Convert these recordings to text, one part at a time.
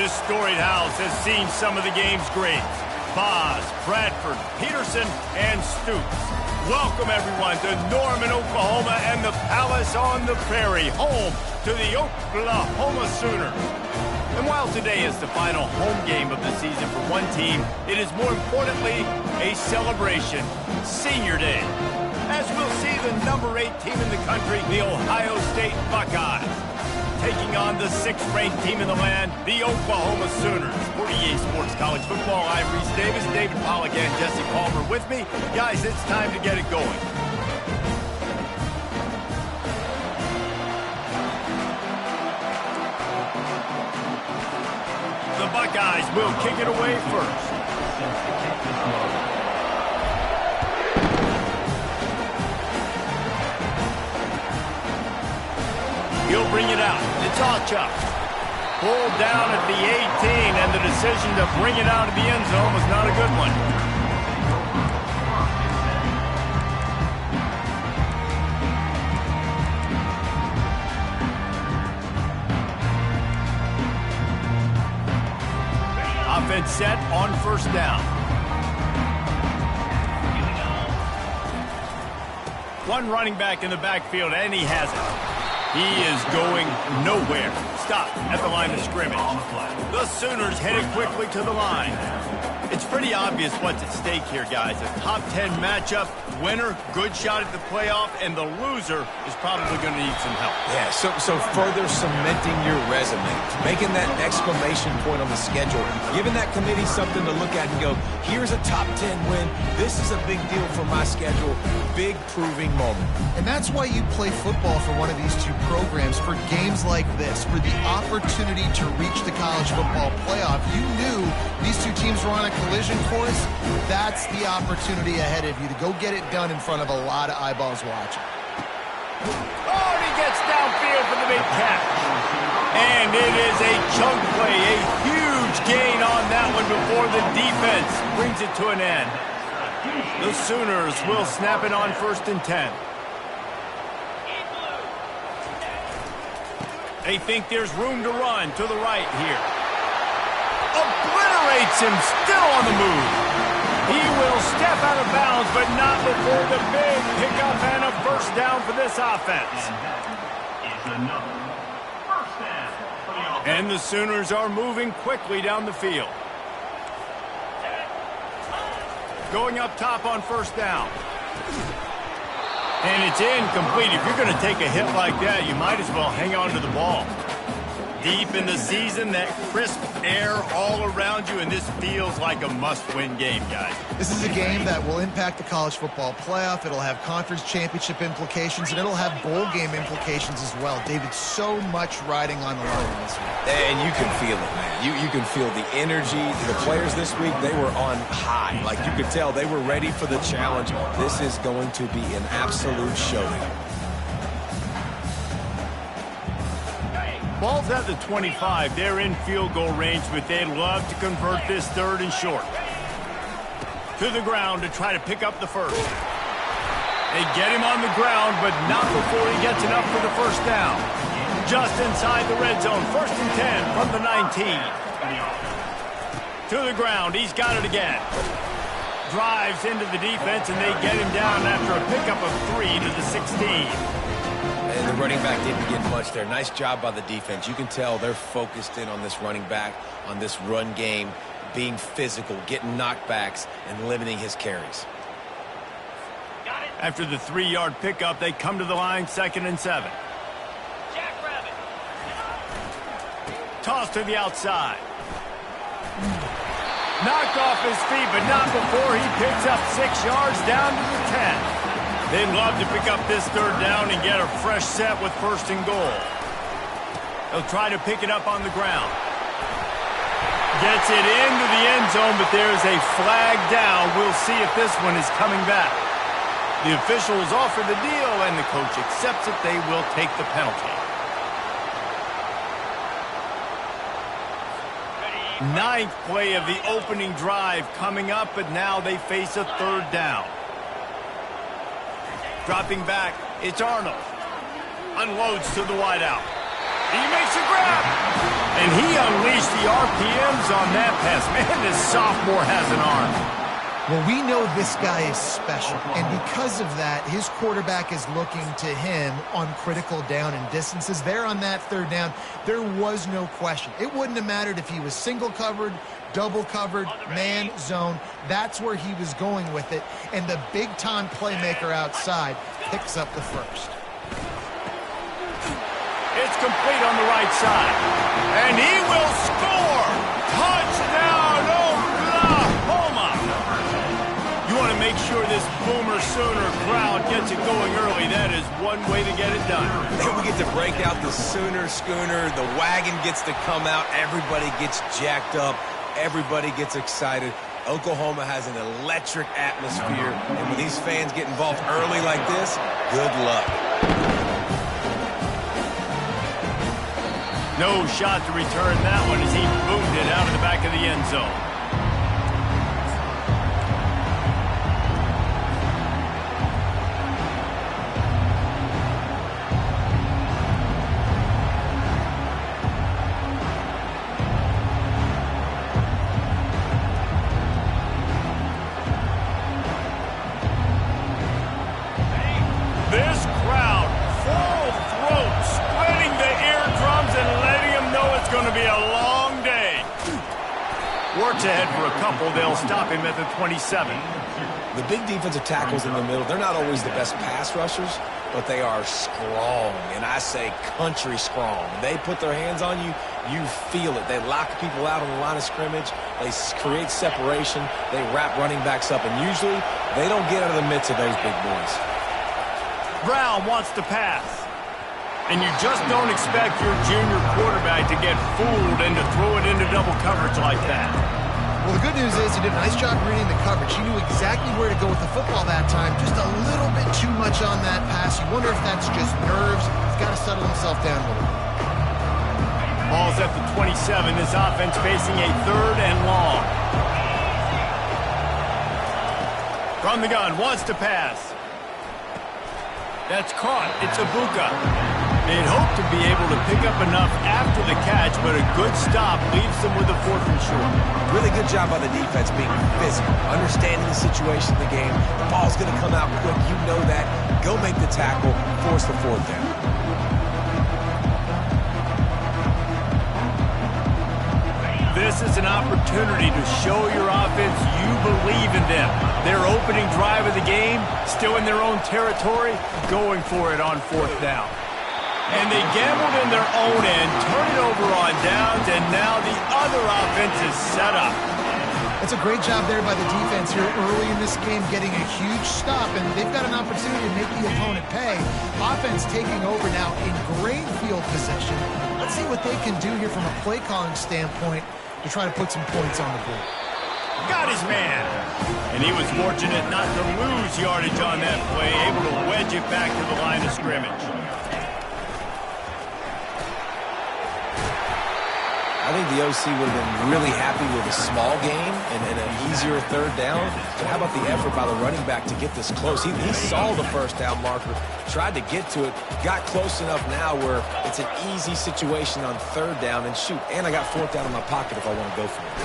This storied house has seen some of the game's greats. Boz, Bradford, Peterson, and Stoops. Welcome, everyone, to Norman, Oklahoma, and the Palace on the Prairie, home to the Oklahoma Sooners. And while today is the final home game of the season for one team, it is more importantly a celebration, Senior Day, as we'll see the number 8 team in the country, the Ohio State Buckeyes, taking on the 6th-ranked team in the land, the Oklahoma Sooners. For EA Sports College Football, I'm Reese Davis, David Pollack, and Jesse Palmer with me. Guys, it's time to get it going. The Buckeyes will kick it away first. He'll bring it out. It's Ocha. Pulled down at the 18, and the decision to bring it out of the end zone was not a good one. Offense set on first down. One running back in the backfield, and he has it. He is going nowhere. Stop at the line of scrimmage. The Sooners headed quickly to the line. It's pretty obvious what's at stake here, guys. A top 10 matchup, winner, good shot at the playoff, and the loser is probably going to need some help. Yeah, so further cementing your resume, making that exclamation point on the schedule, giving that committee something to look at and go, here's a top 10 win. This is a big deal for my schedule. Big proving moment. And that's why you play football for one of these two programs, for games like this, for the opportunity to reach the college football playoff. You knew these two teams were on a collision course. That's the opportunity ahead of you to go get it done in front of a lot of eyeballs watching. Oh, and he gets downfield for the big catch. And it is a chunk play, a huge gain on that one before the defense brings it to an end. The Sooners will snap it on 1st and 10. They think there's room to run to the right here. Obliterates him, still on the move. He will step out of bounds, but not before the big pickup and a first down for this offense. And the Sooners are moving quickly down the field. Going up top on first down. And it's incomplete. If you're going to take a hit like that, you might as well hang on to the ball. Deep in the season, that crisp air all around you, and this feels like a must-win game, guys. This is a game that will impact the college football playoff. It'll have conference championship implications, and it'll have bowl game implications as well. David, so much riding on the line this week. And you can feel it, man. You can feel the energy. The players this week, they were on high. Like, you could tell they were ready for the challenge. This is going to be an absolute showdown. Ball's at the 25. They're in field goal range, but they'd love to convert this 3rd and short. To the ground to try to pick up the first. They get him on the ground, but not before he gets enough for the first down. Just inside the red zone. 1st and 10 from the 19. To the ground. He's got it again. Drives into the defense, and they get him down after a pickup of 3 to the 16. And the running back didn't get much there. Nice job by the defense. You can tell they're focused in on this running back, on this run game, being physical, getting knockbacks, and limiting his carries. After the 3-yard pickup, they come to the line, 2nd and 7. Toss to the outside. Knocked off his feet, but not before he picks up 6 yards down to the 10. They'd love to pick up this 3rd down and get a fresh set with 1st and goal. They'll try to pick it up on the ground. Gets it into the end zone, but there's a flag down. We'll see if this one is coming back. The officials offer the deal, and the coach accepts it. They will take the penalty. 9th play of the opening drive coming up, but now they face a 3rd down. Dropping back, it's Arnold. Unloads to the wideout. He makes a grab. And he unleashed the RPMs on that pass. Man, this sophomore has an arm. Well, we know this guy is special, and because of that, his quarterback is looking to him on critical down and distances. There on that third down, there was no question. It wouldn't have mattered if he was single covered, double covered, man, zone. That's where he was going with it, and the big-time playmaker outside picks up the first. It's complete on the right side, and he will score! Touchdown, Oklahoma! You want to make sure this Boomer Sooner crowd gets it going early. That is one way to get it done. And we get to break out the Sooner Schooner. The wagon gets to come out. Everybody gets jacked up. Everybody gets excited. Oklahoma has an electric atmosphere. And when these fans get involved early like this, good luck. No shot to return that one as he boomed it out of the back of the end zone. This crowd, full throat, spreading the eardrums and letting them know it's going to be a long day. Works ahead for a couple. They'll stop him at the 27. The big defensive tackles in the middle, they're not always the best pass rushers, but they are strong, and I say country strong. They put their hands on you, you feel it. They lock people out on the line of scrimmage. They create separation. They wrap running backs up, and usually they don't get out of the midst of those big boys. Brown wants to pass. And you just don't expect your junior quarterback to get fooled and to throw it into double coverage like that. Well, the good news is he did a nice job reading the coverage. He knew exactly where to go with the football that time. Just a little bit too much on that pass. You wonder if that's just nerves. He's got to settle himself down a little bit. Ball's at the 27. This offense facing a 3rd and long. From the gun, wants to pass. That's caught. It's Ibuka. They'd hope to be able to pick up enough after the catch, but a good stop leaves them with a 4th and short. Really good job by the defense being physical, understanding the situation of the game. The ball's going to come out quick. You know that. Go make the tackle, force the 4th down. This is an opportunity to show your offense you believe in them. Their opening drive of the game, still in their own territory, going for it on 4th down. And they gambled in their own end, turn it over on downs, and now the other offense is set up. It's a great job there by the defense here early in this game, getting a huge stop, and they've got an opportunity to make the opponent pay. Offense taking over now in great field position. Let's see what they can do here from a play calling standpoint to try to put some points on the board. Got his man. And he was fortunate not to lose yardage on that play, able to wedge it back to the line of scrimmage. I think the OC would have been really happy with a small game and an easier 3rd down. But how about the effort by the running back to get this close? He saw the 1st down marker, tried to get to it, got close enough now where it's an easy situation on 3rd down. And shoot, and I got 4th down in my pocket if I want to go for it.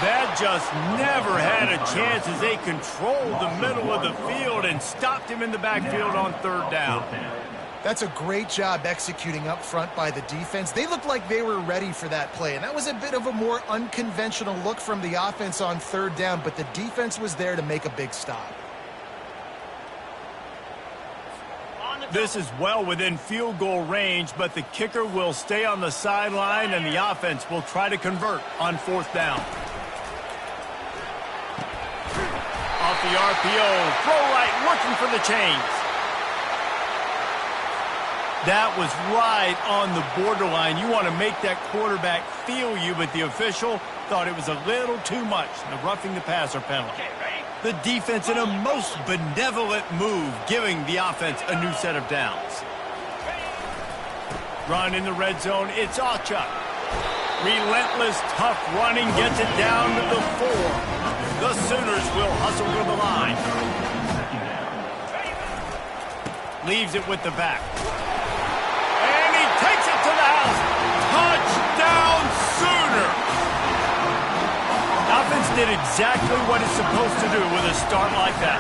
That just never had a chance as they controlled the middle of the field and stopped him in the backfield on 3rd down. That's a great job executing up front by the defense. They looked like they were ready for that play, and that was a bit of a more unconventional look from the offense on 3rd down, but the defense was there to make a big stop. This is well within field goal range, but the kicker will stay on the sideline, and the offense will try to convert on 4th down. Off the RPO, throw right, looking for the chains. That was right on the borderline. You want to make that quarterback feel you, but the official thought it was a little too much, the roughing the passer penalty. The defense in a most benevolent move, giving the offense a new set of downs. Run in the red zone, it's Acha. Relentless, tough running, gets it down to the 4. The Sooners will hustle to the line. Leaves it with the back. did exactly what it's supposed to do with a start like that.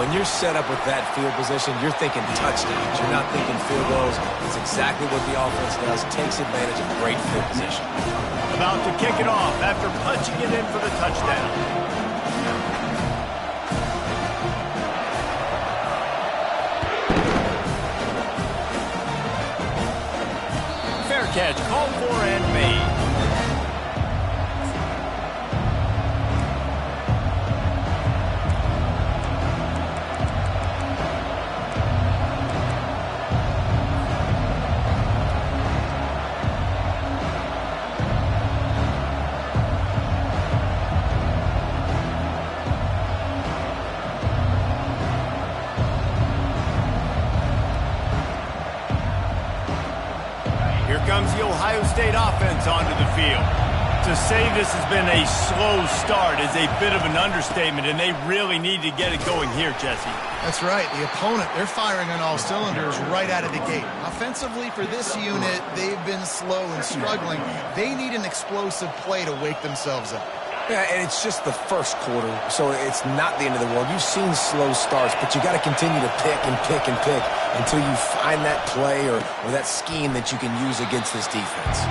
When you're set up with that field position, you're thinking touchdowns. You're not thinking field goals. It's exactly what the offense does. Takes advantage of great field position. About to kick it off after punching it in for the touchdown. Fair catch called for and made. Comes the Ohio State offense onto the field. To say this has been a slow start is a bit of an understatement, and they really need to get it going here, Jesse. That's right. The opponent, they're firing on all cylinders right out of the gate. Offensively, for this unit, they've been slow and struggling. They need an explosive play to wake themselves up. Yeah, and it's just the first quarter, so it's not the end of the world. You've seen slow starts, but you got to continue to pick and pick and pick until you find that play or that scheme that you can use against this defense.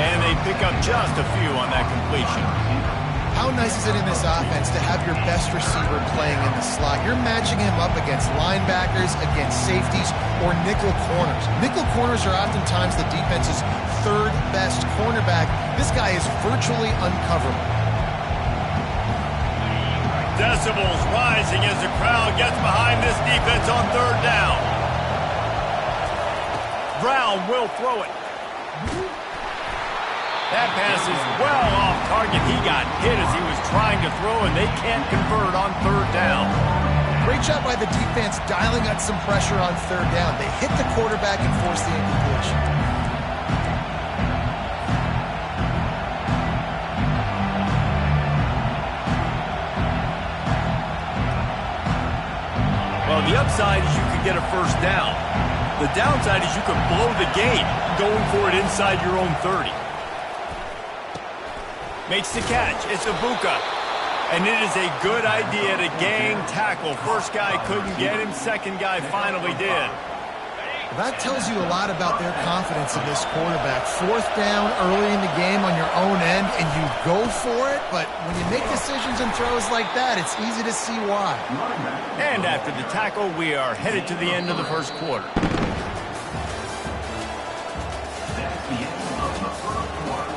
And they pick up just a few on that completion. How nice is it in this offense to have your best receiver playing in the slot? You're matching him up against linebackers, against safeties, or nickel corners. Nickel corners are oftentimes the defense's third best cornerback. This guy is virtually uncoverable. Decibels rising as the crowd gets behind this defense on third down. Brown will throw it. That pass is well off target. He got hit as he was trying to throw, and they can't convert on third down. Great job by the defense dialing up some pressure on third down. They hit the quarterback and forced the incompletion. Well, the upside is you could get a first down. The downside is you could blow the game going for it inside your own 30. Makes the catch. It's Ibuka. And it is a good idea to gang tackle. First guy couldn't get him. Second guy finally did. That tells you a lot about their confidence in this quarterback. Fourth down early in the game on your own end, and you go for it, but when you make decisions and throws like that, it's easy to see why. And after the tackle, we are headed to the end of the first quarter. That's the end of the first quarter.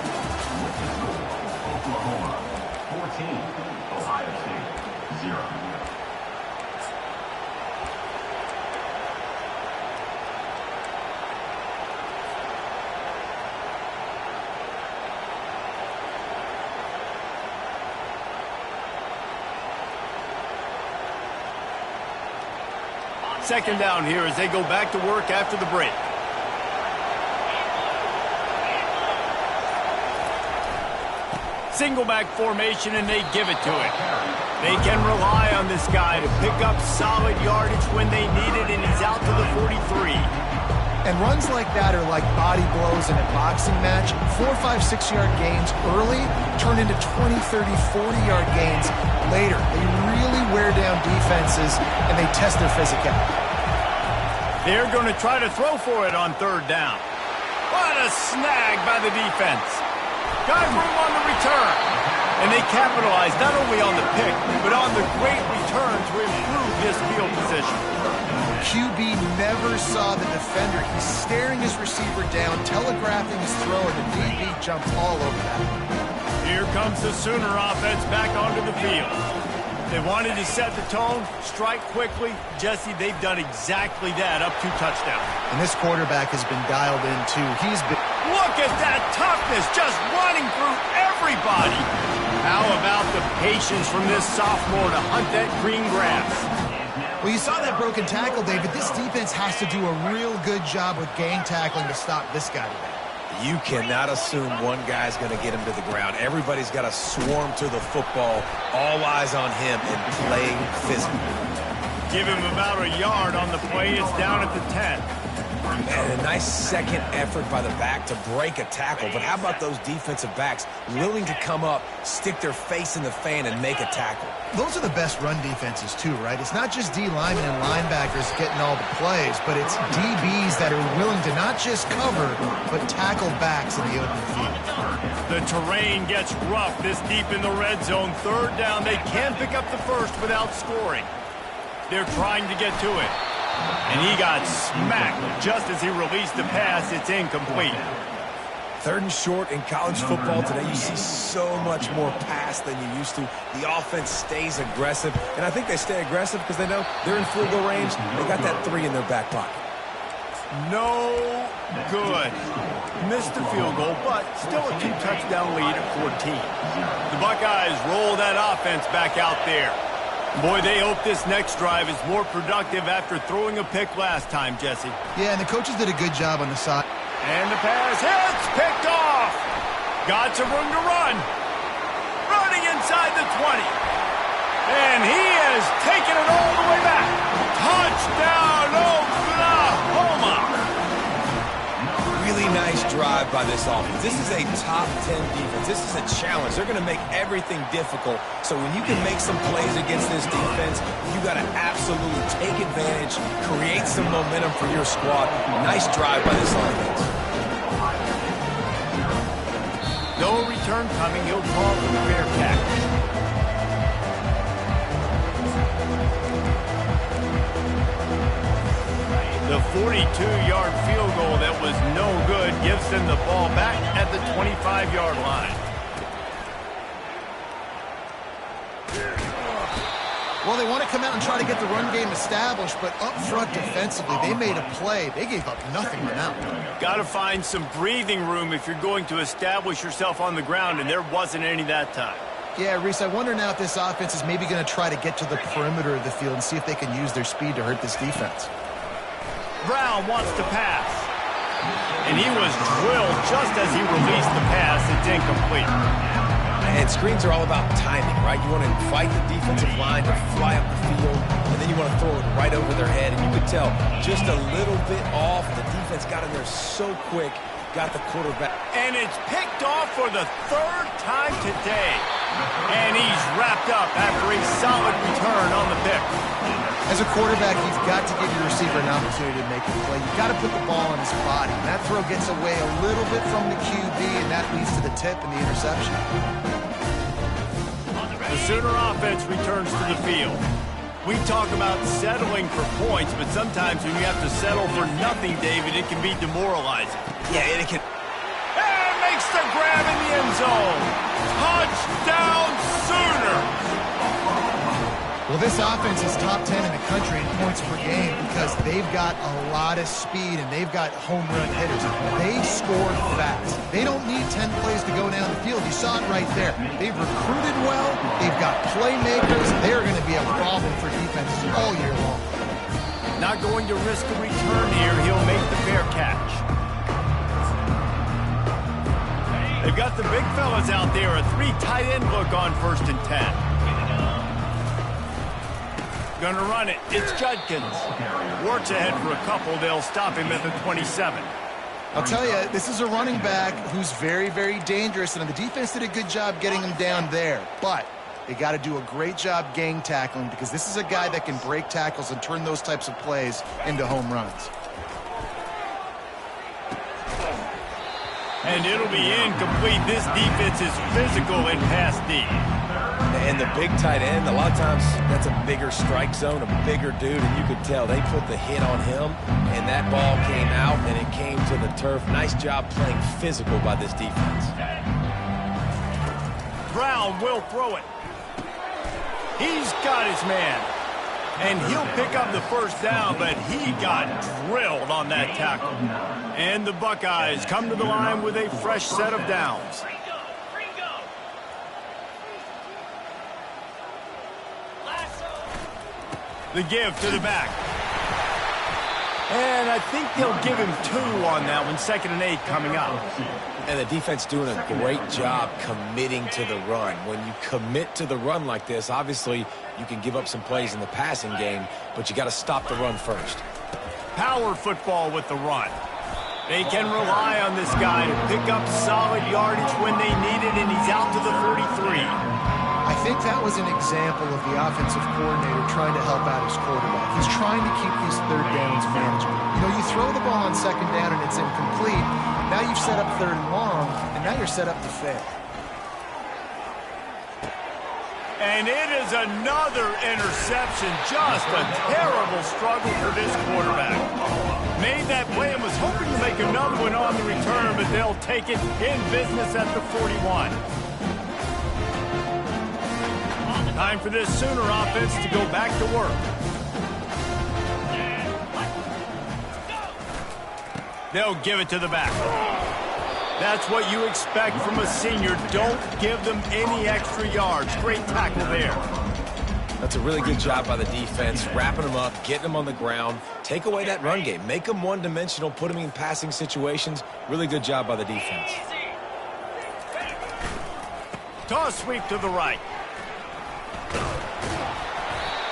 Oklahoma 14, Ohio State 0. Second down here as they go back to work after the break. Single back formation, and they give it to him. They can rely on this guy to pick up solid yardage when they need it, and he's out to the 43. And runs like that are like body blows in a boxing match. 4, 5, 6-yard gains early turn into 20, 30, 40-yard gains later. They really wear down defenses, and they test their physicality. They're going to try to throw for it on third down. What a snag by the defense. Got room on the return. And they capitalize not only on the pick, but on the great return to improve this field position. QB never saw the defender. He's staring his receiver down, telegraphing his throw, and the DB jumps all over that. Here comes the Sooner offense back onto the field. They wanted to set the tone, strike quickly. Jesse, they've done exactly that, up 2 touchdowns. And this quarterback has been dialed in, too. He's been... Look at that toughness, just running through everybody. How about the patience from this sophomore to hunt that green grass? Well, you saw that broken tackle, David. This defense has to do a real good job with gang tackling to stop this guy today. You cannot assume one guy's going to get him to the ground. Everybody's got to swarm to the football, all eyes on him, and play physical. Give him about a yard on the play. It's down at the 10. And a nice second effort by the back to break a tackle. But how about those defensive backs willing to come up, stick their face in the fan, and make a tackle? Those are the best run defenses too, right? It's not just D linemen and linebackers getting all the plays, but it's DBs that are willing to not just cover, but tackle backs in the open field. The terrain gets rough this deep in the red zone. Third down, they can't pick up the first without scoring. They're trying to get to it. And he got smacked just as he released the pass. It's incomplete. Third and short in college football today, you see so much more pass than you used to. The offense stays aggressive, and I think they stay aggressive because they know they're in field goal range. They got that 3 in their back pocket. No good. Missed the field goal, but still a 2-touchdown lead at 14. The Buckeyes roll that offense back out there. Boy, they hope this next drive is more productive after throwing a pick last time, Jesse. Yeah, and the coaches did a good job on the side. And the pass hits, picked off. Got some room to run. Running inside the 20. And he has taken it all the way back. Touchdown, Oklahoma. Really nice drive by this offense. This is a top 10 defense. This is a challenge. They're going to make everything difficult. So when you can make some plays against this defense, you got to absolutely take advantage, create some momentum for your squad. Nice drive by this offense. No return coming. He'll call for the fair catch. The 42-yard field goal that was no good gives them the ball back at the 25-yard line. Well, they want to come out and try to get the run game established, but up front defensively, they made a play. They gave up nothing on that one. Got to find some breathing room if you're going to establish yourself on the ground, and there wasn't any that time. Yeah, Reese, I wonder now if this offense is maybe going to try to get to the perimeter of the field and see if they can use their speed to hurt this defense. Brown wants to pass. And he was drilled just as he released the pass. It's incomplete. And screens are all about timing, right? You want to invite the defensive line to fly up the field, and then you want to throw it right over their head. And you could tell just a little bit off. The defense got in there so quick, got the quarterback. And it's picked off for the 3rd time today. And he's wrapped up after a solid return on the pick. As a quarterback, you've got to give your receiver an opportunity to make the play. You've got to put the ball on his body. And that throw gets away a little bit from the QB, and that leads to the tip and the interception. The Sooner offense returns to the field. We talk about settling for points, but sometimes when you have to settle for nothing, David, it can be demoralizing. Yeah, and it can. And makes the grab in the end zone. Touchdown, Sooners! Well, this offense is top 10 in the country in points per game because they've got a lot of speed and they've got home run hitters. They score fast. They don't need 10 plays to go down the field. You saw it right there. They've recruited well. They've got playmakers. They're going to be a problem for defenses all year long. Not going to risk a return here. He'll make the fair catch. They've got the big fellas out there. A 3 tight end look on 1st and 10. Gonna run it. It's Judkins. Works ahead for a couple. They'll stop him at the 27. I'll tell you, this is a running back who's very, very dangerous, and the defense did a good job getting him down there. But they got to do a great job gang tackling because this is a guy that can break tackles and turn those types of plays into home runs. And it'll be incomplete. This defense is physical in pass D. And the big tight end, a lot of times that's a bigger strike zone, a bigger dude, and you could tell they put the hit on him, and that ball came out, and it came to the turf. Nice job playing physical by this defense. Brown will throw it. He's got his man. And he'll pick up the first down, but he got drilled on that tackle. And the Buckeyes come to the line with a fresh set of downs. The give to the back. And I think they'll give him 2 on that one. 2nd and 8 coming up. And the defense doing a great job committing to the run. When you commit to the run like this, obviously you can give up some plays in the passing game, but you got to stop the run first. Power football with the run. They can rely on this guy to pick up solid yardage when they need it, and he's out to the 43. I think that was an example of the offensive coordinator trying to help out his quarterback. He's trying to keep these third downs manageable. You know, you throw the ball on second down and it's incomplete. Now you've set up third and long, and now you're set up to fail. And it is another interception. Just a terrible struggle for this quarterback. Made that play and was hoping to make another one on the return, but they'll take it in business at the 41. Time for this Sooner offense to go back to work. They'll give it to the back. That's what you expect from a senior. Don't give them any extra yards. Great tackle there. That's a really good job by the defense, wrapping them up, getting them on the ground. Take away that run game. Make them one-dimensional, put them in passing situations. Really good job by the defense. Toss sweep to the right.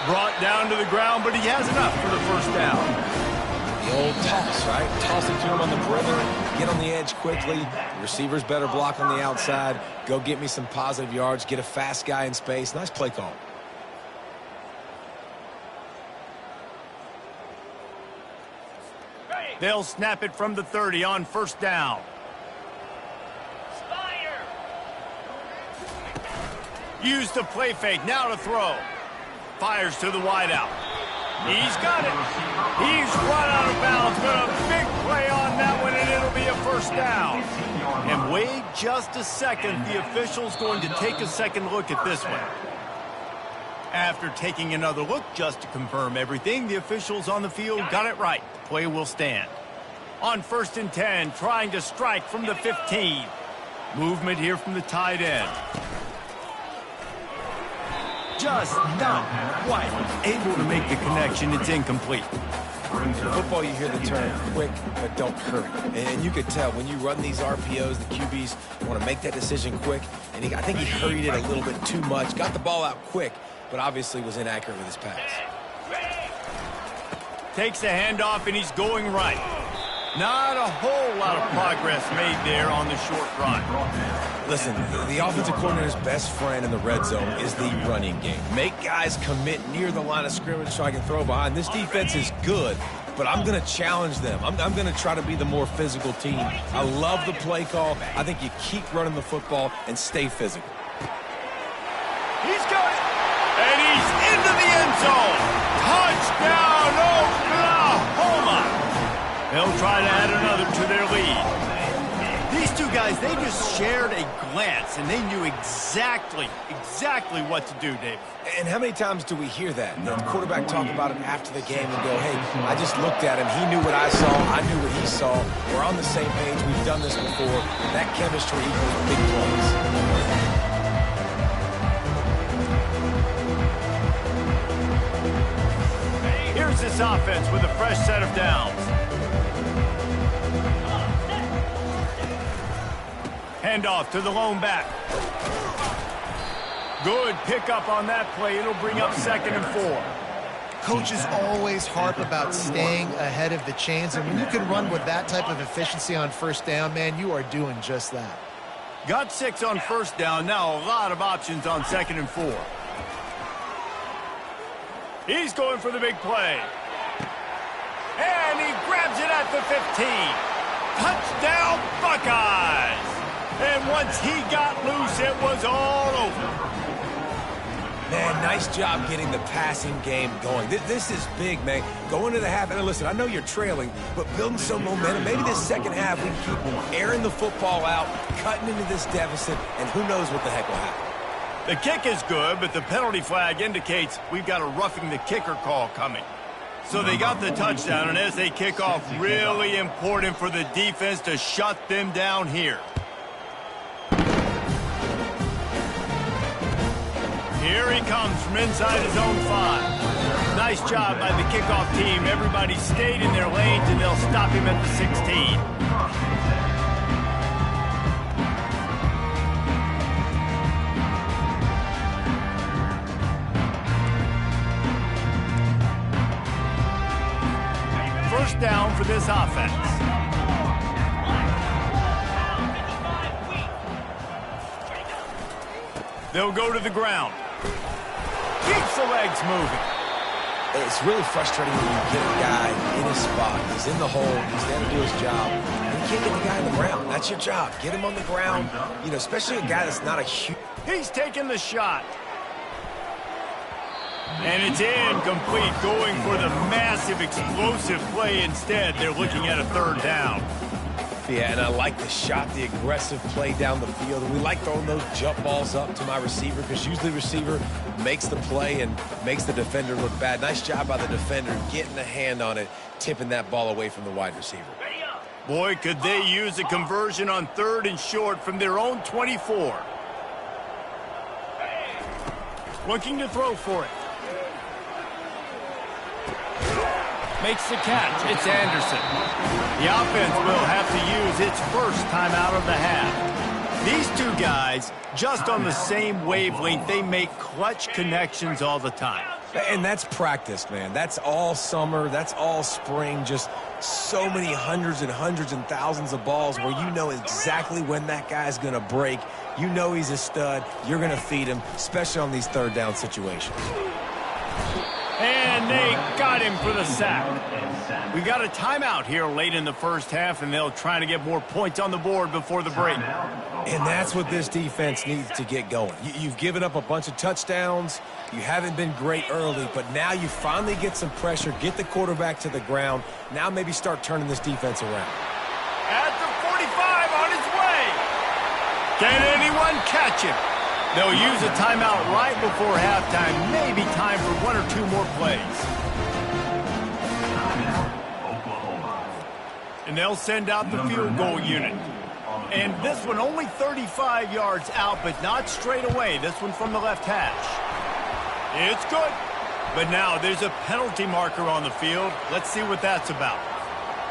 Brought down to the ground, but he has enough for the first down. The old toss, right? Toss it to him on the perimeter, get on the edge quickly. The receivers better block on the outside. Go get me some positive yards, get a fast guy in space. Nice play call. They'll snap it from the 30 on first down. Use the play fake, now to throw. Fires to the wideout. He's got it. He's run out of bounds, but a big play on that one, and it'll be a first down. And wait just a second. The official's going to take a second look at this one. After taking another look, just to confirm everything, the officials on the field got it right. The play will stand. On 1st and 10, trying to strike from the 15. Movement here from the tight end. Just not quite able to make the connection. It's incomplete. In football, you hear the term quick, but don't hurry. And you could tell when you run these RPOs, the QBs want to make that decision quick. And I think he hurried it a little bit too much. Got the ball out quick, but obviously was inaccurate with his pass. Takes a handoff, and he's going right. Not a whole lot of progress made there on the short run. Listen, the offensive coordinator's best friend in the red zone is the running game. Make guys commit near the line of scrimmage so I can throw behind. This defense is good, but I'm going to challenge them. I'm going to try to be the more physical team. I love the play call. I think you keep running the football and stay physical. He's got it, and he's into the end zone. Touchdown, Oklahoma! They'll try to add another to their lead. These two guys, they just shared a glance, and they knew exactly what to do, David. And how many times do we hear that? The quarterback talk about it after the game and go, hey, I just looked at him. He knew what I saw. I knew what he saw. We're on the same page. We've done this before. That chemistry equals big plays. Here's this offense with a fresh set of downs. Handoff to the lone back. Good pickup on that play. It'll bring up 2nd and 4. Coaches always harp about staying ahead of the chains, and when you can run with that type of efficiency on first down, man, you are doing just that. Got 6 on first down. Now a lot of options on 2nd and 4. He's going for the big play. And he grabs it at the 15. Touchdown, Buckeyes! And once he got loose, it was all over. Man, nice job getting the passing game going. This is big, man. Going to the half, and listen, I know you're trailing, but building some momentum. Maybe this second half we can keep airing the football out, cutting into this deficit, and who knows what the heck will happen. The kick is good, but the penalty flag indicates we've got a roughing the kicker call coming. So they got the touchdown, and as they kick off, really important for the defense to shut them down here. Here he comes from inside his own 5. Nice job by the kickoff team. Everybody stayed in their lanes, and they'll stop him at the 16. first down for this offense. They'll go to the ground. Keeps the legs moving. It's really frustrating when you get a guy in his spot. He's in the hole. He's there to do his job. And you can't get the guy on the ground. That's your job. Get him on the ground. You know, especially a guy that's not a huge... He's taking the shot. And it's incomplete, going for the massive, explosive play instead. They're looking at a third down. Yeah, and I like the shot, the aggressive play down the field. And we like throwing those jump balls up to my receiver because usually the receiver makes the play and makes the defender look bad. Nice job by the defender getting a hand on it, tipping that ball away from the wide receiver. Boy, could they use a conversion on 3rd and short from their own 24. Looking to throw for it. Makes the catch. It's Anderson. The offense will have to use its first time out of the half. These two guys, just on the same wavelength, they make clutch connections all the time. And that's practice, man. That's all summer. That's all spring. Just so many hundreds and hundreds and thousands of balls where you know exactly when that guy's going to break. You know he's a stud. You're going to feed him, especially on these third down situations. And they got him for the sack. We got a timeout here late in the first half, and they'll try to get more points on the board before the break. And that's what this defense needs to get going. You've given up a bunch of touchdowns. You haven't been great early, but now you finally get some pressure, get the quarterback to the ground. Now maybe start turning this defense around. At the 45 on his way. Can anyone catch him? They'll use a timeout right before halftime. Maybe time for 1 or 2 more plays. And they'll send out the field goal unit. And this one only 35 yards out, but not straight away. This one from the left hash. It's good. But now there's a penalty marker on the field. Let's see what that's about.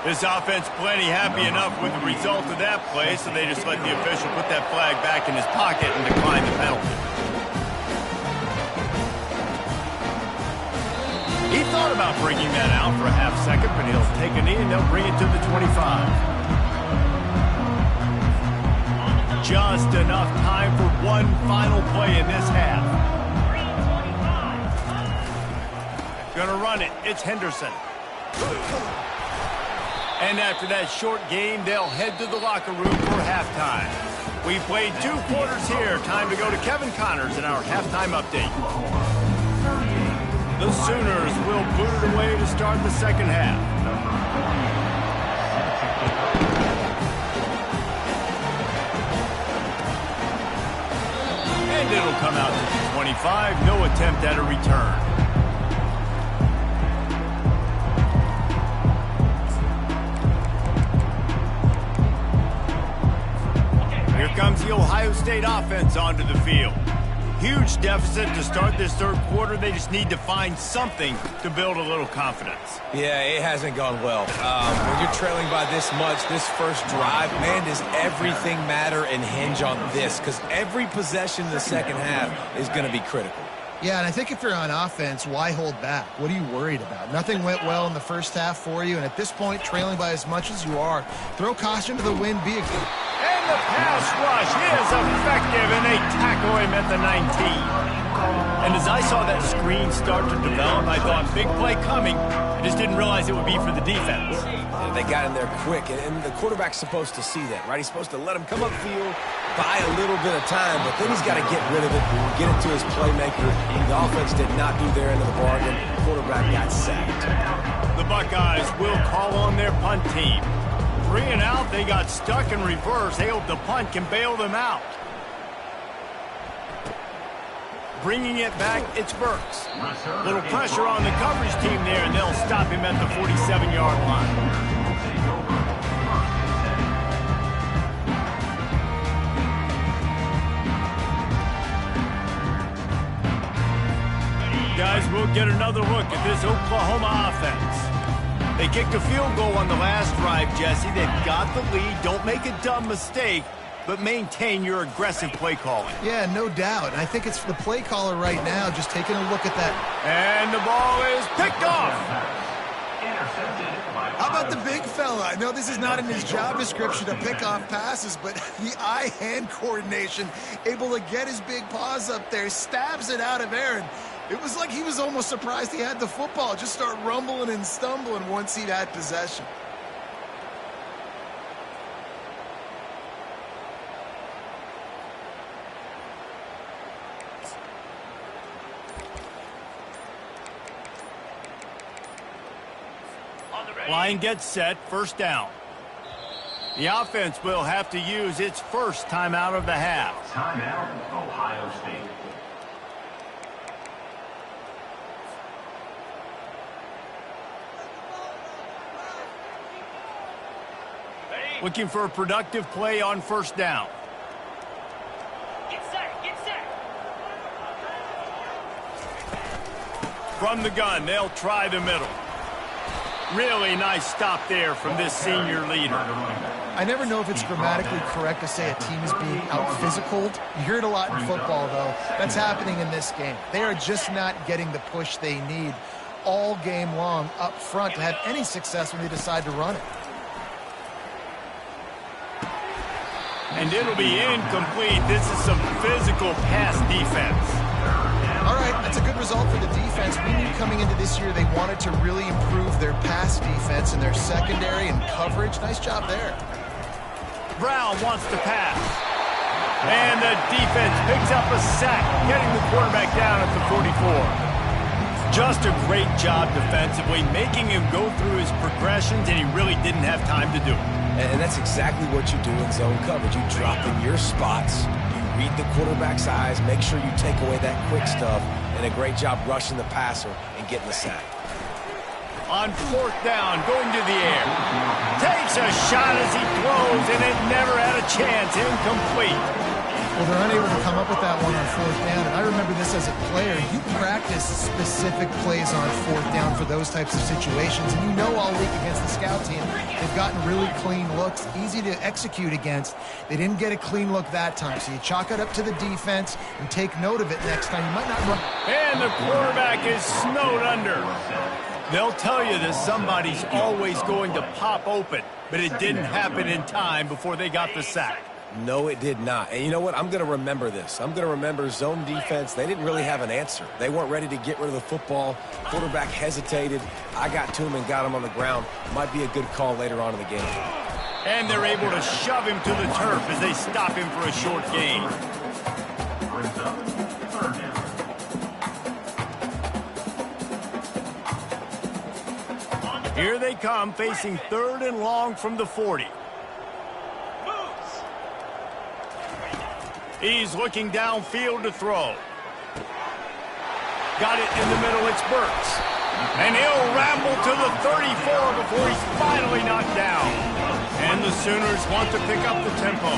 This offense plenty happy enough with the result of that play, so they just let the official put that flag back in his pocket and decline the penalty. He thought about bringing that out for a half second, but he'll take a knee and they'll bring it to the 25. Just enough time for one final play in this half. Gonna run it. It's Henderson. And after that short game, they'll head to the locker room for halftime. We played 2 quarters here. Time to go to Kevin Connors in our halftime update. The Sooners will boot it away to start the second half. And it'll come out to the 25. No attempt at a return. Here comes the Ohio State offense onto the field. Huge deficit to start this third quarter. They just need to find something to build a little confidence. Yeah, it hasn't gone well. When you're trailing by this much, this first drive, man, does everything matter and hinge on this? Because every possession in the second half is going to be critical. Yeah, and I think if you're on offense, why hold back? What are you worried about? Nothing went well in the first half for you, and at this point, trailing by as much as you are, throw caution to the wind, be a good... And the pass rush is effective, and they tackle him at the 19. And as I saw that screen start to develop, I thought, big play coming. I just didn't realize it would be for the defense. And they got in there quick, and the quarterback's supposed to see that, right? He's supposed to let him come upfield, buy a little bit of time, but then he's got to get rid of it, get it to his playmaker. The offense did not do their end of the bargain. The quarterback got sacked. The Buckeyes will call on their punt team. 3 and out, they got stuck in reverse. They hope the punt can bail them out. Bringing it back, it's Burks. Little pressure on the coverage team there, and they'll stop him at the 47-yard line. Guys, we'll get another look at this Oklahoma offense. They kicked a field goal on the last drive, Jesse. They've got the lead. Don't make a dumb mistake, but maintain your aggressive play calling. Yeah, no doubt. And I think it's the play caller right now just taking a look at that. And the ball is picked off. Intercepted by How about the big fella? I know this is not in his job description to pick off passes, but the eye-hand coordination, able to get his big paws up there, stabs it out of Aaron. It was like he was almost surprised he had the football. Just start rumbling and stumbling once he'd had possession. Line gets set, first down. The offense will have to use its first timeout of the half. Timeout, Ohio State. Looking for a productive play on first down. Get set, get set. From the gun, they'll try the middle. Really nice stop there from this senior leader. I never know if it's grammatically correct to say a team is being out-physicaled. You hear it a lot in football, though. That's happening in this game. They are just not getting the push they need all game long up front to have any success when they decide to run it. And it'll be incomplete. This is some physical pass defense. All right, that's a good result for the defense. We knew coming into this year they wanted to really improve their pass defense and their secondary and coverage. Nice job there. Brown wants to pass. And the defense picks up a sack, getting the quarterback down at the 44. Just a great job defensively, making him go through his progressions, and he really didn't have time to do it. And that's exactly what you do in zone coverage. You drop in your spots, you read the quarterback's eyes, make sure you take away that quick stuff, and a great job rushing the passer and getting the sack. On fourth down, going to the air. Takes a shot as he throws, and it never had a chance. Incomplete. Well, they're unable to come up with that one on fourth down, and I remember this as a player. You practice specific plays on fourth down for those types of situations, and you know all week against the scout team, they've gotten really clean looks, easy to execute against. They didn't get a clean look that time, so you chalk it up to the defense and take note of it next time. You might not run. And the quarterback is snowed under. They'll tell you that somebody's always going to pop open, but it didn't happen in time before they got the sack. No, it did not. And you know what? I'm going to remember this. I'm going to remember zone defense. They didn't really have an answer. They weren't ready to get rid of the football. Quarterback hesitated. I got to him and got him on the ground. Might be a good call later on in the game. And they're able to shove him to the turf as they stop him for a short gain. Brings up third down. Here they come, facing third and long from the 40. He's looking downfield to throw. Got it in the middle, it's Burks. And he'll ramble to the 34 before he's finally knocked down. And the Sooners want to pick up the tempo.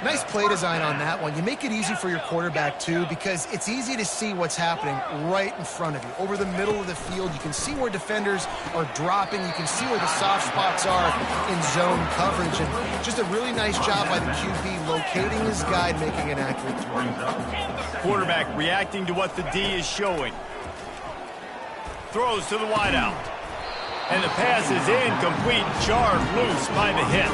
Nice play design on that one. You make it easy for your quarterback, too, because it's easy to see what's happening right in front of you. Over the middle of the field, you can see where defenders are dropping. You can see where the soft spots are in zone coverage. And just a really nice job by the QB locating his guy and making an accurate throw. Quarterback reacting to what the D is showing. Throws to the wideout. And the pass is incomplete, jarred loose by the hit.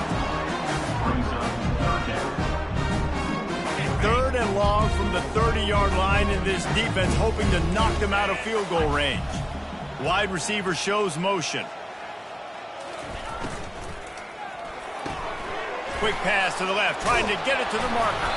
Third and long from the 30-yard line, in this defense hoping to knock them out of field goal range. Wide receiver shows motion. Quick pass to the left, trying to get it to the marker.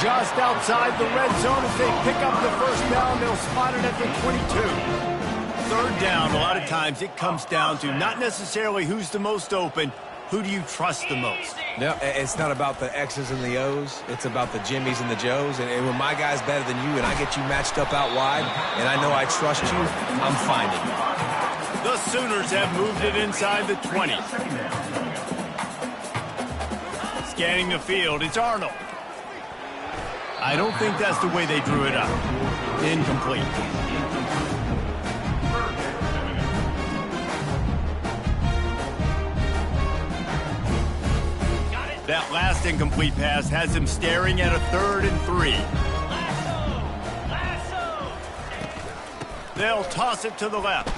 Just outside the red zone as they pick up the first down. They'll spot it at the 22. Third down, a lot of times it comes down to not necessarily who's the most open, who do you trust the most? No, it's not about the X's and the O's. It's about the Jimmies and the Joes. And when my guy's better than you and I get you matched up out wide and I know I trust you, I'm finding you. The Sooners have moved it inside the 20. Scanning the field, it's Arnold. I don't think that's the way they drew it up. Incomplete. That last incomplete pass has him staring at a 3rd and 3. They'll toss it to the left.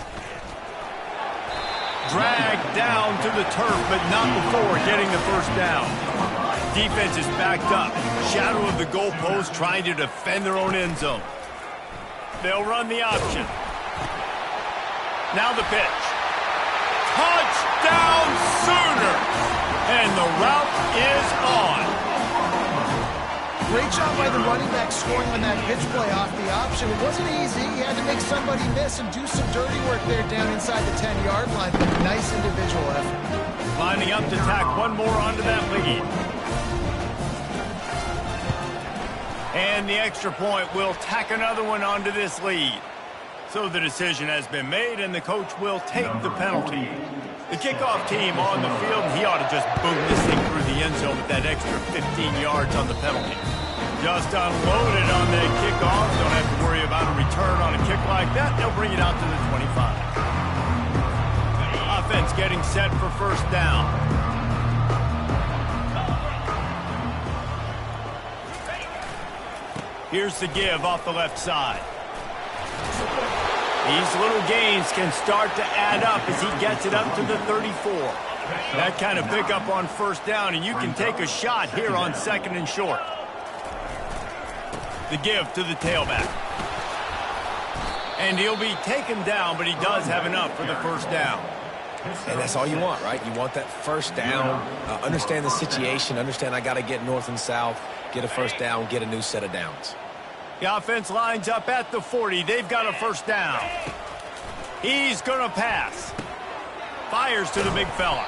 Dragged down to the turf, but not before getting the first down. Defense is backed up. Shadow of the goalpost trying to defend their own end zone. They'll run the option. Now the pitch. Touchdown Sooners! And the route is on. Great job by the running back scoring on that pitch play off the option. It wasn't easy. He had to make somebody miss and do some dirty work there down inside the 10-yard line. But nice individual effort. Lining up to tack one more onto that lead. And the extra point will tack another one onto this lead. So the decision has been made, and the coach will take the penalty. The kickoff team on the field, he ought to just boom this thing through the end zone with that extra 15 yards on the penalty. Just unloaded on that kickoff. Don't have to worry about a return on a kick like that. They'll bring it out to the 25. Offense getting set for first down. Here's the give off the left side. These little gains can start to add up as he gets it up to the 34. That kind of pickup on first down, and you can take a shot here on second and short. The give to the tailback. And he'll be taken down, but he does have enough for the first down. And that's all you want, right? You want that first down, understand the situation, understand I got to get north and south, get a first down, get a new set of downs. The offense lines up at the 40. They've got a first down. He's going to pass. Fires to the big fella.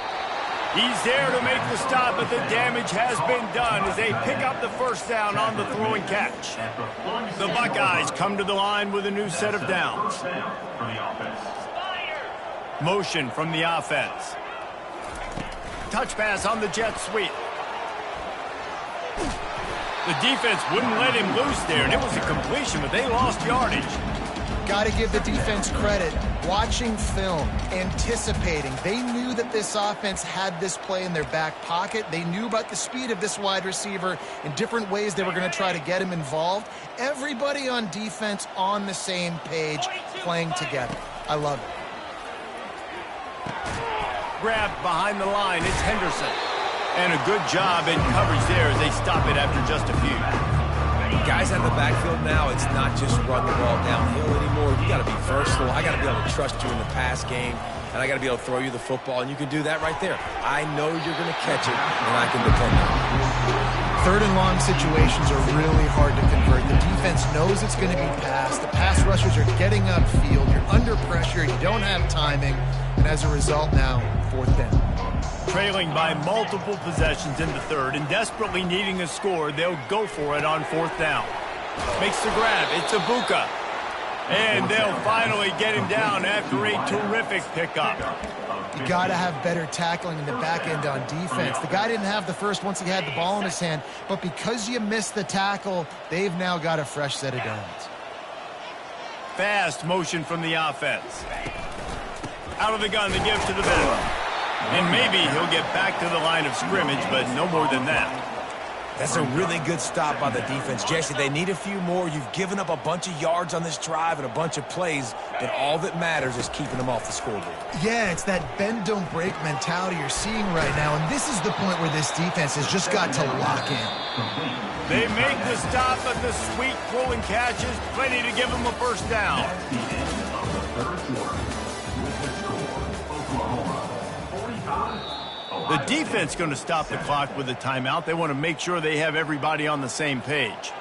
He's there to make the stop, but the damage has been done as they pick up the first down on the throw and catch. The Buckeyes come to the line with a new set of downs. Motion from the offense. Touch pass on the jet sweep. The defense wouldn't let him loose there, and it was a completion, but they lost yardage. Got to give the defense credit. Watching film, anticipating. They knew that this offense had this play in their back pocket. They knew about the speed of this wide receiver in different ways they were going to try to get him involved. Everybody on defense on the same page, playing together. I love it. Grabbed behind the line, it's Henderson. And a good job in coverage there as they stop it after just a few. Guys out of the backfield now, it's not just run the ball downhill anymore. You got to be versatile. I got to be able to trust you in the pass game, and I got to be able to throw you the football, and you can do that right there. I know you're going to catch it, and I can depend on it. Third and long situations are really hard to convert. The defense knows it's going to be passed. The pass rushers are getting upfield. You're under pressure. You don't have timing. And as a result now, fourth down. Trailing by multiple possessions in the third and desperately needing a score, they'll go for it on fourth down. Makes the grab. It's Ibuka. And they'll finally get him down after a terrific pickup. You got to have better tackling in the back end on defense. The guy didn't have the first once he had the ball in his hand, but because you missed the tackle, they've now got a fresh set of downs. Fast motion from the offense. Out of the gun, the give to the middle. And maybe he'll get back to the line of scrimmage, but no more than that. That's a really good stop by the defense. Jesse, they need a few more. You've given up a bunch of yards on this drive and a bunch of plays, but all that matters is keeping them off the scoreboard. Yeah, it's that bend, don't break mentality you're seeing right now, and this is the point where this defense has just got to lock in. They make the stop, but the sweet throw and catch is plenty to give them a first down. The defense going to stop the clock with a timeout. They want to make sure they have everybody on the same page.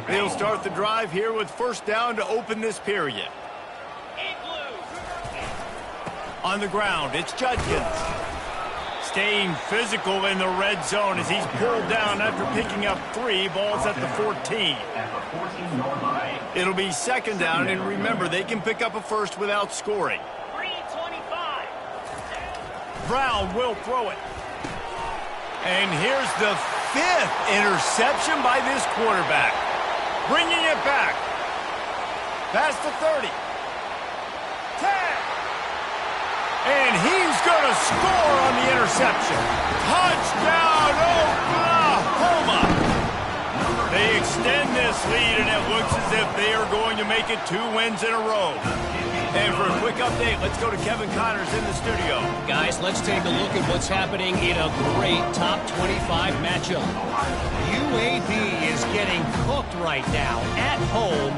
They'll start the drive here with first down to open this period. On the ground, it's Judkins. Staying physical in the red zone as he's pulled down after picking up 3 balls at the 14. It'll be second down, and remember, they can pick up a first without scoring. Brown will throw it. And here's the 5th interception by this quarterback. Bringing it back. Past the 30. 10. And he's going to score on the interception. Touchdown, Oklahoma. They extend this lead, and it looks as if they are going to make it 2 wins in a row. And for a quick update, let's go to Kevin Connors in the studio. Guys, let's take a look at what's happening in a great top 25 matchup. UAB is getting cooked right now at home,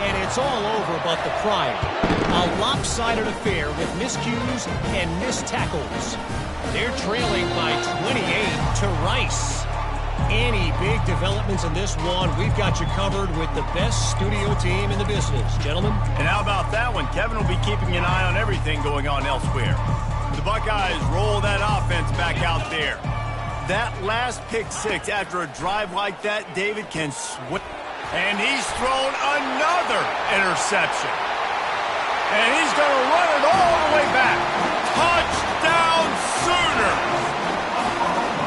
and it's all over but the crying. A lopsided affair with miscues and missed tackles. They're trailing by 28 to Rice. Any big developments in this one, we've got you covered with the best studio team in the business. Gentlemen? And how about that one? Kevin will be keeping an eye on everything going on elsewhere. The Buckeyes roll that offense back out there. That last pick six after a drive like that, David can swing. And he's thrown another interception. And he's going to run it all the way back. Touchdown Sooners!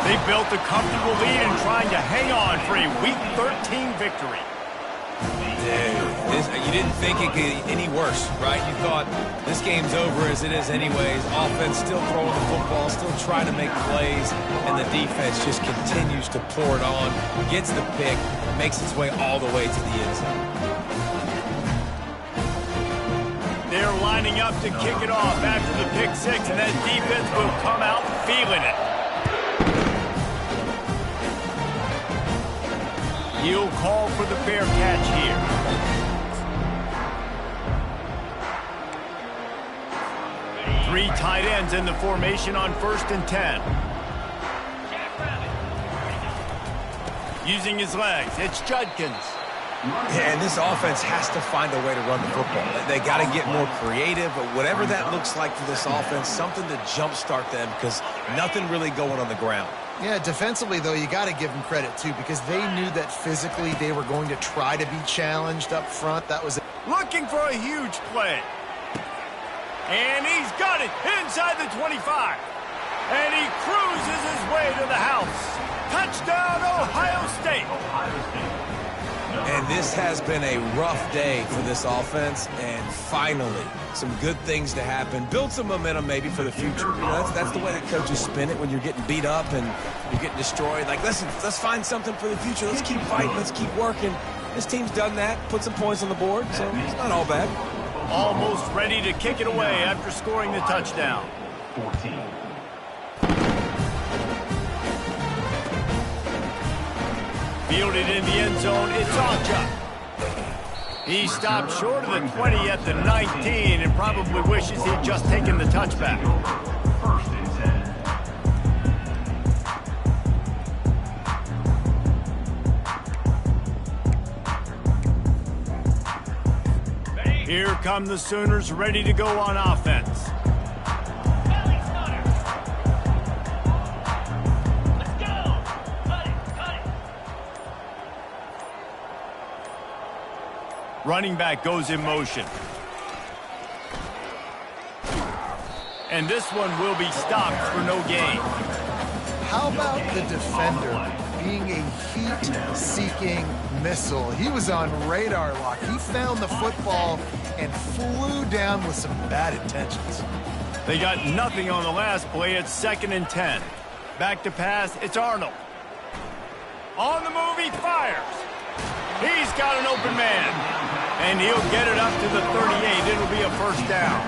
They built a comfortable lead and trying to hang on for a Week 13 victory. Dude, you didn't think it could get any worse, right? You thought this game's over as it is anyways. Offense still throwing the football, still trying to make plays, and the defense just continues to pour it on, gets the pick, makes its way all the way to the end zone. They're lining up to kick it off after the pick six, and that defense will come out feeling it. He'll call for the fair catch here. Three tight ends in the formation on 1st and 10. Using his legs, it's Judkins. Yeah, and this offense has to find a way to run the football. They got to get more creative, but whatever that looks like for this offense, something to jumpstart them because nothing really going on the ground. Yeah, defensively, though, you got to give them credit, too, because they knew that physically they were going to try to be challenged up front. That was looking for a huge play. And he's got it inside the 25. And he cruises his way to the house. Touchdown, Ohio State. And this has been a rough day for this offense, and finally, some good things to happen. Build some momentum maybe for the future. You know, that's the way that coaches spin it when you're getting beat up and you're getting destroyed. Like, listen, let's find something for the future. Let's keep fighting. Let's keep working. This team's done that, put some points on the board, so it's not all bad. Almost ready to kick it away after scoring the touchdown. 14. Fielded in the end zone, it's Acha. He stopped short of the 20 at the 19 and probably wishes he'd just taken the touchback. 1st and 10. Here come the Sooners ready to go on offense. Running back goes in motion. And this one will be stopped for no gain. How about the defender being a heat-seeking missile? He was on radar lock. He found the football and flew down with some bad intentions. They got nothing on the last play. It's 2nd and 10. Back to pass, it's Arnold. On the move, he fires. He's got an open man. And he'll get it up to the 38. It'll be a 1st down.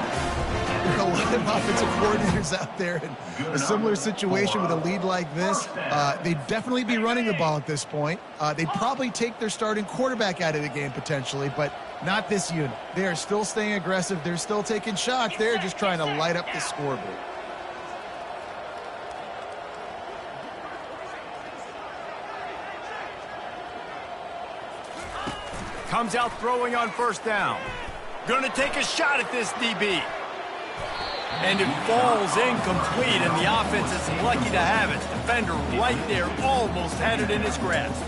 There are a lot of offensive coordinators out there in a similar situation with a lead like this. They'd definitely be running the ball at this point. They'd probably take their starting quarterback out of the game potentially, but not this unit. They are still staying aggressive. They're still taking shots. They're just trying to light up the scoreboard. Comes out throwing on 1st down. Going to take a shot at this DB. And it falls incomplete, and the offense is lucky to have it. Defender right there almost had it in his grasp.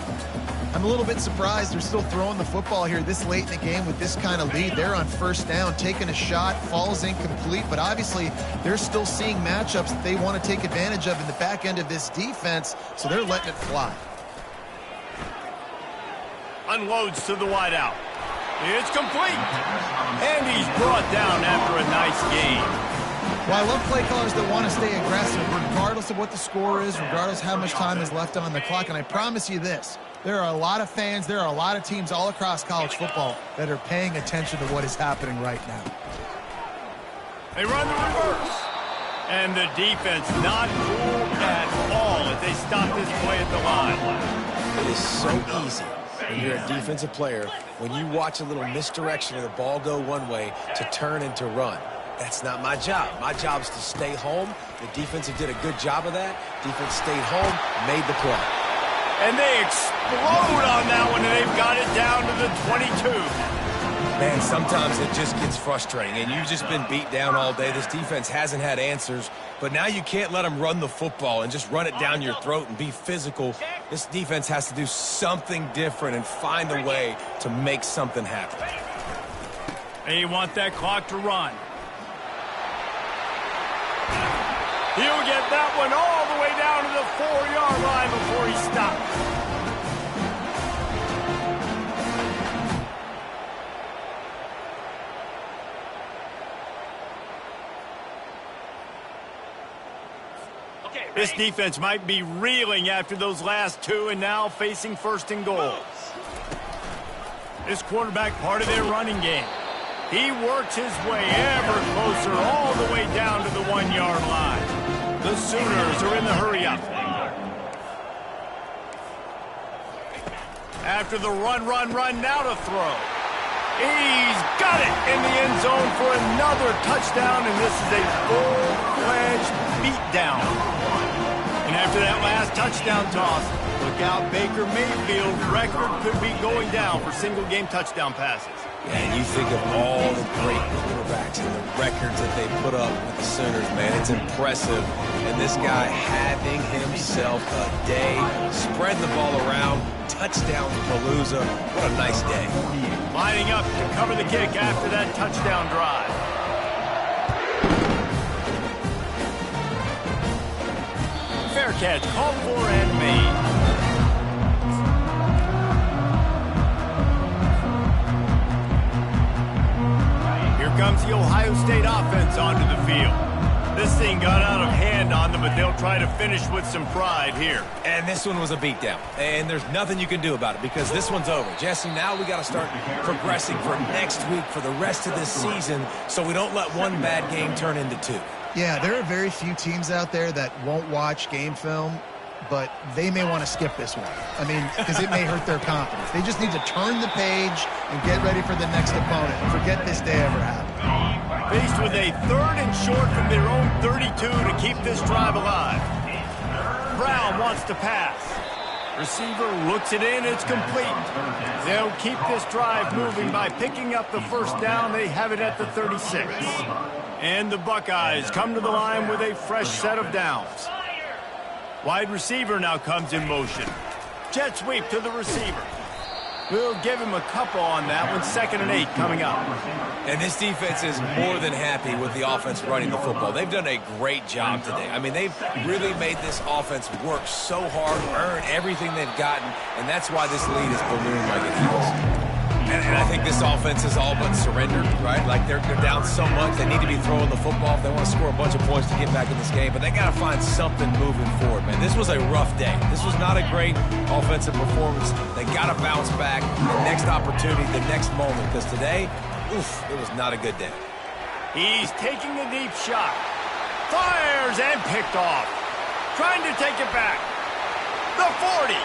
I'm a little bit surprised they're still throwing the football here this late in the game with this kind of lead. They're on 1st down, taking a shot, falls incomplete, but obviously they're still seeing matchups that they want to take advantage of in the back end of this defense, so they're letting it fly. Unloads to the wideout. It's complete. And he's brought down after a nice game. Well, I love play callers that want to stay aggressive regardless of what the score is, regardless how much time is left on the clock. And I promise you this, there are a lot of fans, there are a lot of teams all across college football that are paying attention to what is happening right now. They run the reverse. And the defense not cool at all as they stop this play at the line. It is so easy when you're a defensive player, when you watch a little misdirection of the ball go one way to turn and to run. That's not my job. My job is to stay home. The defensive did a good job of that. Defense stayed home, made the play. And they explode on that one, and they've got it down to the 22. Man, sometimes it just gets frustrating, and you've just been beat down all day. This defense hasn't had answers, but now you can't let them run the football and just run it down your throat and be physical. This defense has to do something different and find a way to make something happen. They want that clock to run. He'll get that one all the way down to the 4-yard line before he stops. This defense might be reeling after those last two and now facing 1st and goal. This quarterback part of their running game. He works his way ever closer all the way down to the 1-yard line. The Sooners are in the hurry-up. After the run, now to throw. He's got it in the end zone for another touchdown, and this is a full-fledged beatdown. And after that last touchdown toss, look out, Baker Mayfield's record could be going down for single-game touchdown passes. Yeah, and you think of all the great quarterbacks and the records that they put up with the Sooners, man. It's impressive. And this guy having himself a day, spreading the ball around, touchdown Palooza. What a nice day. Lining up to cover the kick after that touchdown drive. Fair catch, called for and made. Comes the Ohio State offense onto the field. This thing got out of hand on them, but they'll try to finish with some pride here. And this one was a beatdown, and there's nothing you can do about it because this one's over. Jesse, now we got to start progressing for next week, for the rest of this season, so we don't let one bad game turn into two. Yeah, there are very few teams out there that won't watch game film, but they may want to skip this one. I mean, because it may hurt their confidence. They just need to turn the page and get ready for the next opponent and forget this day ever happened. Faced with a 3rd and short from their own 32 to keep this drive alive. Brown wants to pass. Receiver looks it in, it's complete. They'll keep this drive moving by picking up the 1st down. They have it at the 36. And the Buckeyes come to the line with a fresh set of downs. Wide receiver now comes in motion. Jet sweep to the receiver. We'll give him a couple on that one. 2nd and 8 coming up. And this defense is more than happy with the offense running the football. They've done a great job today. I mean, they've really made this offense work so hard, earn everything they've gotten, and that's why this lead is ballooned like it is. And I think this offense is all but surrendered, right? Like they're down so much, they need to be throwing the football if they want to score a bunch of points to get back in this game. But they got to find something moving forward, man. This was a rough day. This was not a great offensive performance. They got to bounce back. The next opportunity, the next moment, because today, oof, it was not a good day. He's taking a deep shot. Fires and picked off. Trying to take it back. The 40.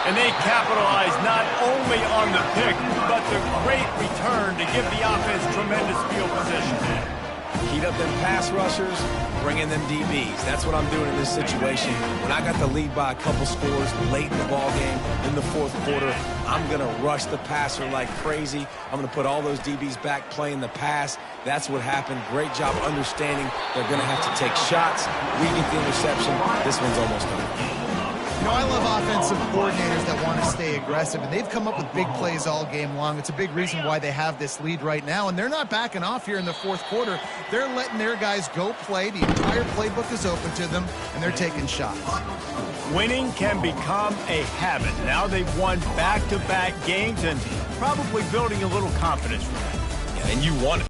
And they capitalize not only on the pick, but the great return to give the offense tremendous field position. Heat up them pass rushers, bring in them DBs. That's what I'm doing in this situation. When I got the lead by a couple scores late in the ball game, in the 4th quarter, I'm going to rush the passer like crazy. I'm going to put all those DBs back playing the pass. That's what happened. Great job understanding they're going to have to take shots. We get the interception. This one's almost done. You know, I love offensive coordinators that want to stay aggressive, and they've come up with big plays all game long. It's a big reason why they have this lead right now, and they're not backing off here in the 4th quarter. They're letting their guys go play. The entire playbook is open to them, and they're taking shots. Winning can become a habit. Now they've won back-to-back games and probably building a little confidence from that. Yeah, and you want it.